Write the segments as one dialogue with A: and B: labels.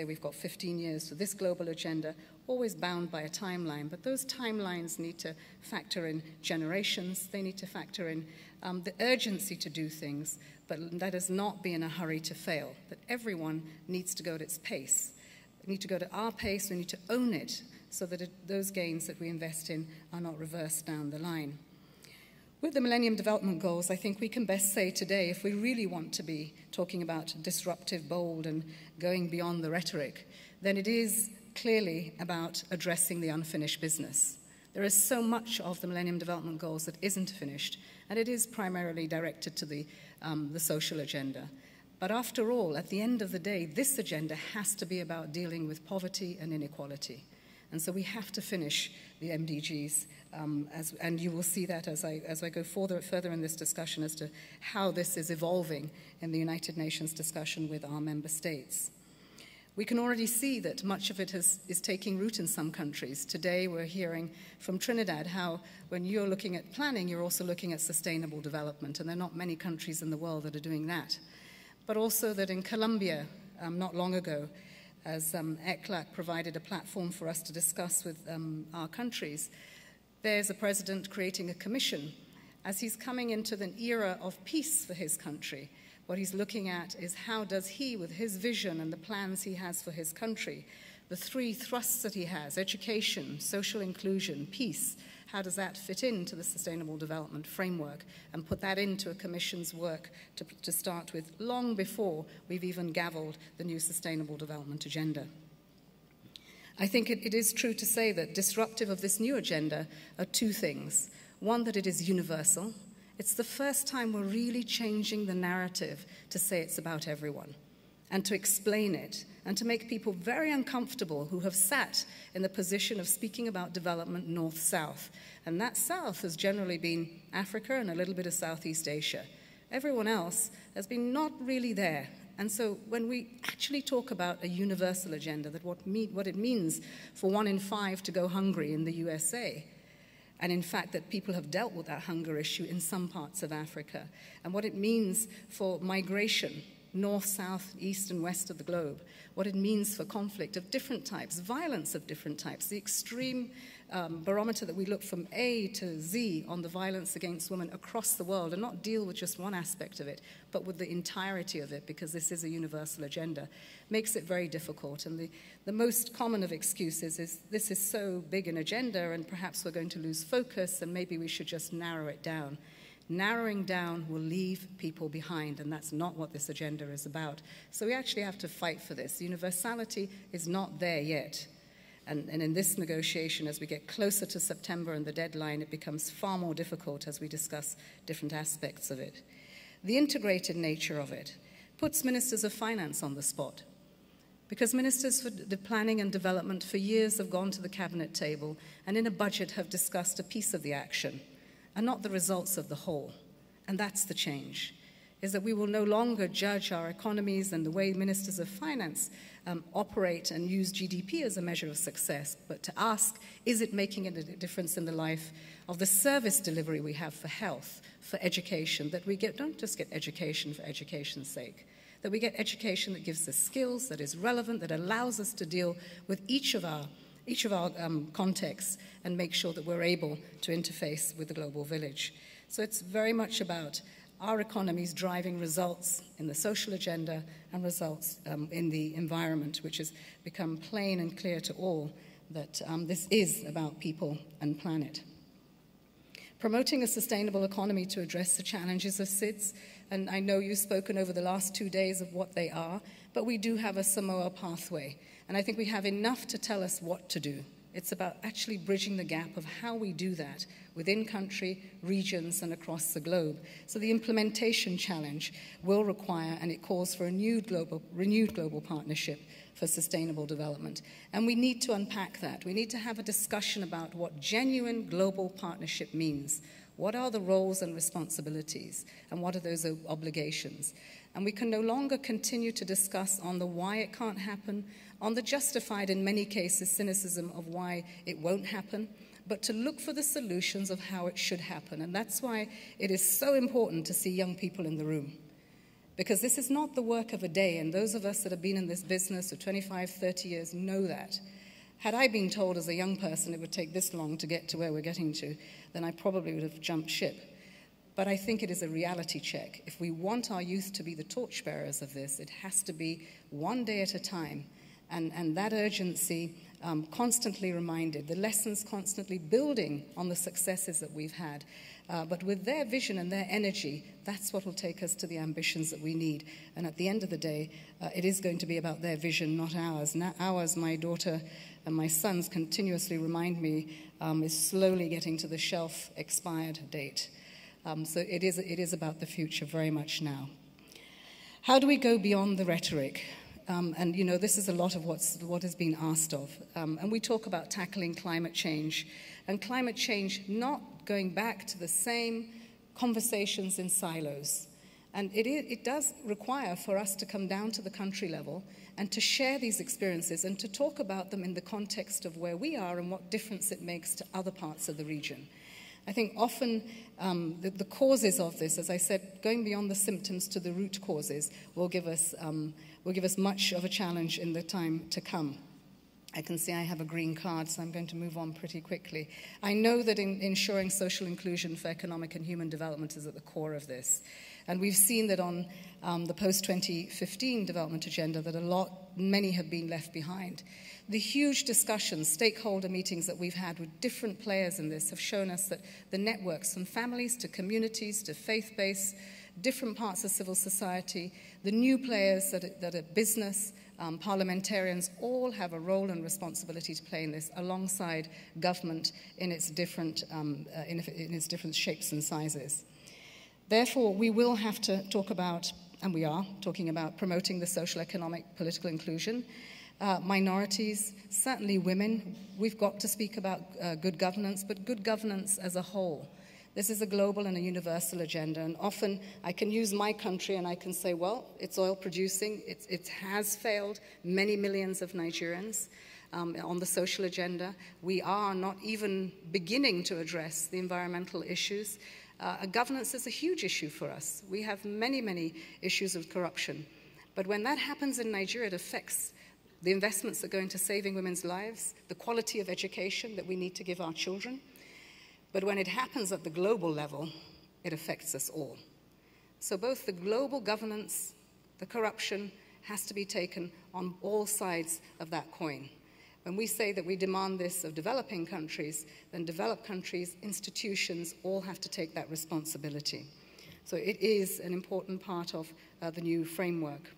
A: we've got 15 years for this global agenda, always bound by a timeline, but those timelines need to factor in generations, they need to factor in the urgency to do things, but let us not be in a hurry to fail, that everyone needs to go at its pace. We need to go at our pace, we need to own it, so that those gains that we invest in are not reversed down the line. With the Millennium Development Goals, I think we can best say today, if we really want to be talking about disruptive, bold, and going beyond the rhetoric, then it is clearly about addressing the unfinished business. There is so much of the Millennium Development Goals that isn't finished, and it is primarily directed to the social agenda. But after all, at the end of the day, this agenda has to be about dealing with poverty and inequality. And so we have to finish the MDGs, and you will see that as I go further in this discussion as to how this is evolving in the United Nations discussion with our member states. We can already see that much of it is taking root in some countries. Today we're hearing from Trinidad how when you're looking at planning, you're also looking at sustainable development, and there are not many countries in the world that are doing that. But also that in Colombia, not long ago, as ECLAC provided a platform for us to discuss with our countries, there's a president creating a commission. As he's coming into an era of peace for his country, what he's looking at is how does he, with his vision and the plans he has for his country, the three thrusts that he has, education, social inclusion, peace, how does that fit into the Sustainable Development Framework, and put that into a commission's work to start with long before we've even gavelled the new Sustainable Development Agenda. I think it is true to say that disruptive of this new agenda are two things. One, that it is universal. It's the first time we're really changing the narrative to say it's about everyone, and to explain it, and to make people very uncomfortable who have sat in the position of speaking about development north-south. And that south has generally been Africa and a little bit of Southeast Asia. Everyone else has been not really there. And so when we actually talk about a universal agenda, that what it means for 1 in 5 to go hungry in the USA, and in fact that people have dealt with that hunger issue in some parts of Africa, and what it means for migration, north, south, east, and west of the globe, what it means for conflict of different types, violence of different types, the extreme barometer that we look from A to Z on the violence against women across the world, and not deal with just one aspect of it, but with the entirety of it, because this is a universal agenda, makes it very difficult. And the most common of excuses is this is so big an agenda, and perhaps we're going to lose focus, and maybe we should just narrow it down. Narrowing down will leave people behind, and that's not what this agenda is about. So we actually have to fight for this. Universality is not there yet. And in this negotiation, as we get closer to September and the deadline, it becomes far more difficult as we discuss different aspects of it. The integrated nature of it puts ministers of finance on the spot, because ministers for the planning and development for years have gone to the cabinet table and in a budget have discussed a piece of the action and not the results of the whole. And that's the change, is that we will no longer judge our economies and the way ministers of finance operate and use GDP as a measure of success, but to ask, is it making a difference in the life of the service delivery we have for health, for education, that we don't just get education for education's sake, that we get education that gives us skills, that is relevant, that allows us to deal with each of our contexts and make sure that we're able to interface with the global village. So it's very much about our economies driving results in the social agenda and results in the environment, which has become plain and clear to all that this is about people and planet. Promoting a sustainable economy to address the challenges of SIDS, and I know you've spoken over the last 2 days of what they are, but we do have a Samoa pathway, and I think we have enough to tell us what to do. It's about actually bridging the gap of how we do that within country, regions, and across the globe. So the implementation challenge will require, and it calls for a renewed global partnership for sustainable development. And we need to unpack that. We need to have a discussion about what genuine global partnership means. What are the roles and responsibilities, and what are those obligations? And we can no longer continue to discuss on the why it can't happen, on the justified, in many cases, cynicism of why it won't happen, but to look for the solutions of how it should happen. And that's why it is so important to see young people in the room. Because this is not the work of a day, and those of us that have been in this business for 25, 30 years know that. Had I been told as a young person it would take this long to get to where we're getting to, then I probably would have jumped ship. But I think it is a reality check. If we want our youth to be the torchbearers of this, it has to be one day at a time. And that urgency constantly reminded, the lessons constantly building on the successes that we've had. But with their vision and their energy, that's what will take us to the ambitions that we need. And at the end of the day, it is going to be about their vision, not ours. Now, ours, my daughter and my sons continuously remind me, is slowly getting to the shelf expired date. So it is about the future very much now. How do we go beyond the rhetoric? And, you know, this is a lot of what has been asked of. And we talk about tackling climate change. And climate change not going back to the same conversations in silos. And it does require for us to come down to the country level and to share these experiences and to talk about them in the context of where we are and what difference it makes to other parts of the region. I think often the causes of this, as I said, going beyond the symptoms to the root causes will give us much of a challenge in the time to come. I can see I have a green card, so I'm going to move on pretty quickly. I know that ensuring social inclusion for economic and human development is at the core of this. And we've seen that on the post-2015 development agenda that many have been left behind. The huge discussions, stakeholder meetings that we've had with different players in this have shown us that the networks, from families to communities to faith-based, different parts of civil society, the new players that are business, parliamentarians, all have a role and responsibility to play in this alongside government in its different shapes and sizes. Therefore, we will have to talk about, and we are talking about, promoting the social, economic, political inclusion. Minorities, certainly women. We've got to speak about good governance, but good governance as a whole. This is a global and a universal agenda, and often I can use my country and I can say, well, it's oil producing, it has failed many millions of Nigerians on the social agenda. We are not even beginning to address the environmental issues. Governance is a huge issue for us. We have many, many issues of corruption. But when that happens in Nigeria, it affects the investments that go into saving women's lives, the quality of education that we need to give our children. But when it happens at the global level, it affects us all. So both the global governance, the corruption, has to be taken on all sides of that coin. When we say that we demand this of developing countries, then developed countries, institutions, all have to take that responsibility. So it is an important part of the new framework.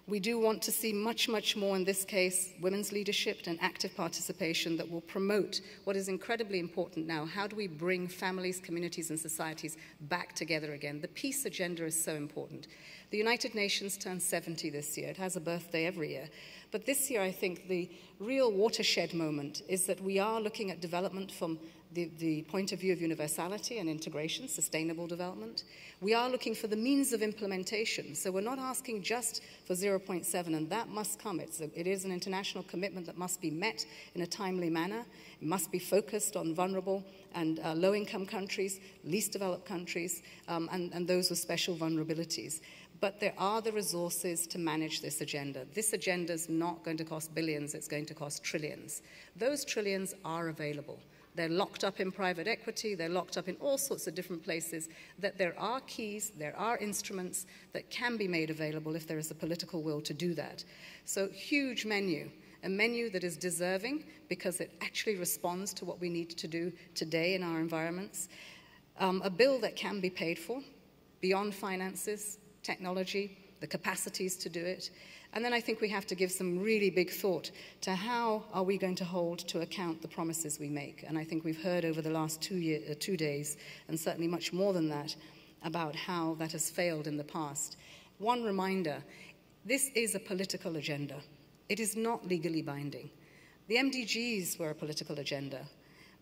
A: We do want to see much, much more in this case, women's leadership and active participation that will promote what is incredibly important now. How do we bring families, communities, and societies back together again? The peace agenda is so important. The United Nations turns 70 this year. It has a birthday every year. But this year, I think the real watershed moment is that we are looking at development from the point of view of universality and integration, sustainable development. We are looking for the means of implementation. So we're not asking just for 0.7, and that must come. It is an international commitment that must be met in a timely manner. It must be focused on vulnerable and low-income countries, least developed countries, and those with special vulnerabilities. But there are the resources to manage this agenda. This agenda is not going to cost billions, it's going to cost trillions. Those trillions are available. They're locked up in private equity, they're locked up in all sorts of different places, that there are keys, there are instruments that can be made available if there is a political will to do that. So huge menu, a menu that is deserving because it actually responds to what we need to do today in our environments. A bill that can be paid for, beyond finances, technology, the capacities to do it. And then I think we have to give some really big thought to how are we going to hold to account the promises we make. And I think we've heard over the last 2 days, and certainly much more than that, about how that has failed in the past. One reminder, this is a political agenda. It is not legally binding. The MDGs were a political agenda.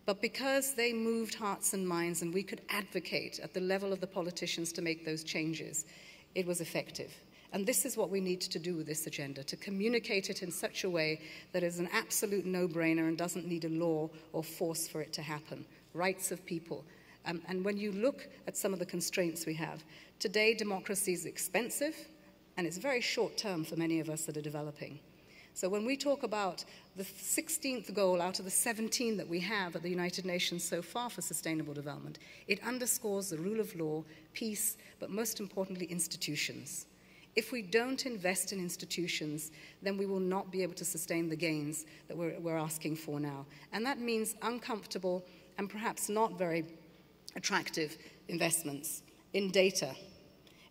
A: But because they moved hearts and minds and we could advocate at the level of the politicians to make those changes, it was effective. And this is what we need to do with this agenda, to communicate it in such a way that is an absolute no-brainer and doesn't need a law or force for it to happen. Rights of people, And when you look at some of the constraints we have, today democracy is expensive, and it's very short term for many of us that are developing. So when we talk about the 16th goal out of the 17 that we have at the United Nations so far for sustainable development, it underscores the rule of law, peace, but most importantly, institutions. If we don't invest in institutions, then we will not be able to sustain the gains that we're asking for now. And that means uncomfortable and perhaps not very attractive investments in data,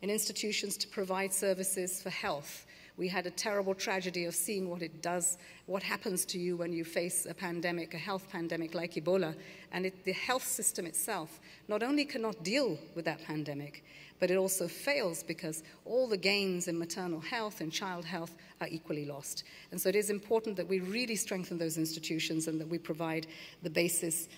A: in institutions to provide services for health. We had a terrible tragedy of seeing what it does, what happens to you when you face a pandemic, a health pandemic like Ebola, and the health system itself not only cannot deal with that pandemic, but it also fails because all the gains in maternal health and child health are equally lost. And so it is important that we really strengthen those institutions and that we provide the basis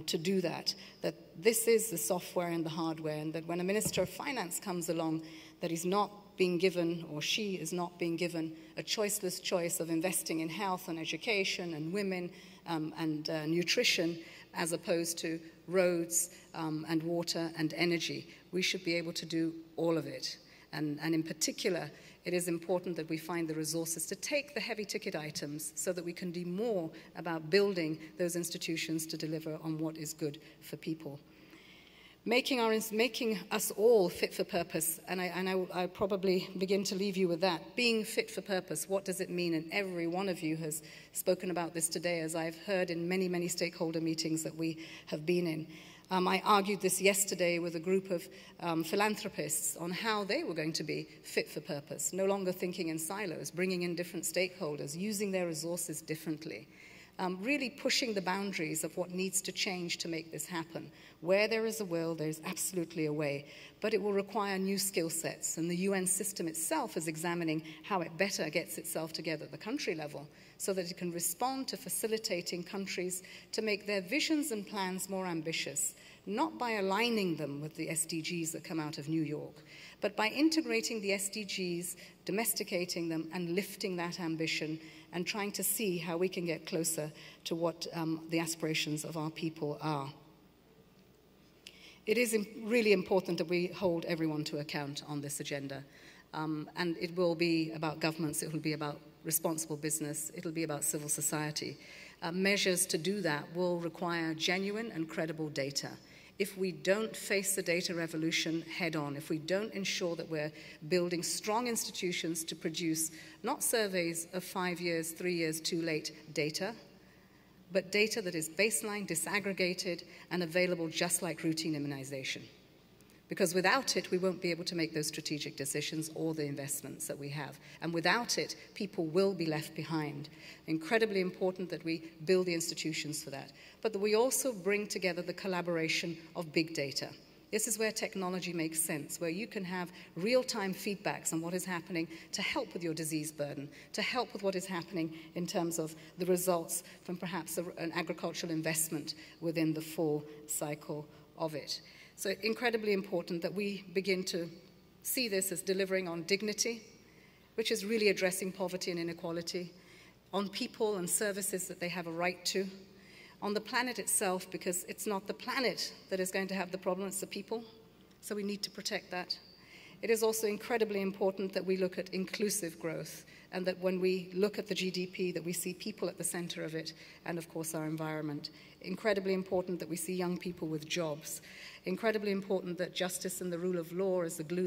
A: to do that, that this is the software and the hardware, and that when a Minister of Finance comes along, that he's not being given, or she is not being given, a choiceless choice of investing in health and education and women and nutrition, as opposed to roads and water and energy. We should be able to do all of it. And in particular, it is important that we find the resources to take the heavy ticket items so that we can do more about building those institutions to deliver on what is good for people. Making us all fit for purpose, and I probably begin to leave you with that. Being fit for purpose, what does it mean? And every one of you has spoken about this today, as I've heard in many, many stakeholder meetings that we have been in. I argued this yesterday with a group of philanthropists on how they were going to be fit for purpose, no longer thinking in silos, bringing in different stakeholders, using their resources differently. Really pushing the boundaries of what needs to change to make this happen. Where there is a will, there is absolutely a way. But it will require new skill sets, and the UN system itself is examining how it better gets itself together at the country level so that it can respond to facilitating countries to make their visions and plans more ambitious, not by aligning them with the SDGs that come out of New York, but by integrating the SDGs, domesticating them, and lifting that ambition and trying to see how we can get closer to what the aspirations of our people are. It is really important that we hold everyone to account on this agenda. And it will be about governments, it will be about responsible business, it will be about civil society. Measures to do that will require genuine and credible data. If we don't face the data revolution head on, if we don't ensure that we're building strong institutions to produce not surveys of 5 years, 3 years too late data, but data that is baseline, disaggregated, and available just like routine immunization. Because without it, we won't be able to make those strategic decisions or the investments that we have. And without it, people will be left behind. Incredibly important that we build the institutions for that. But that we also bring together the collaboration of big data. This is where technology makes sense, where you can have real-time feedbacks on what is happening to help with your disease burden, to help with what is happening in terms of the results from perhaps an agricultural investment within the full cycle of it. So incredibly important that we begin to see this as delivering on dignity, which is really addressing poverty and inequality, on people and services that they have a right to, on the planet itself, because it's not the planet that is going to have the problem, it's the people. So we need to protect that. It is also incredibly important that we look at inclusive growth, and that when we look at the GDP, that we see people at the center of it, and of course our environment. Incredibly important that we see young people with jobs. Incredibly important that justice and the rule of law is the glue